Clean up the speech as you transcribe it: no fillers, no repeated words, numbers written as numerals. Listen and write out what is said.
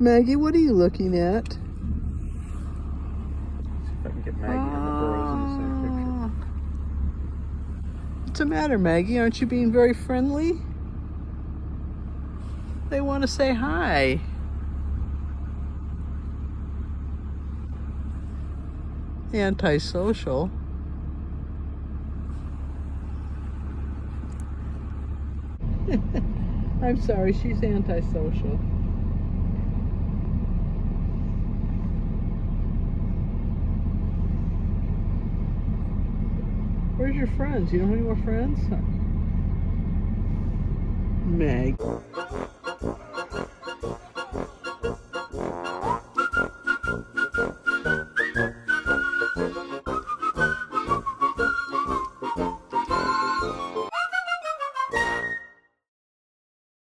Maggie, what are you looking at? See if I can get Maggie and the Burros in the same picture. What's the matter, Maggie? Aren't you being very friendly? They want to say hi. Antisocial. I'm sorry, she's antisocial. Where's your friends? You don't have any more friends? Meg.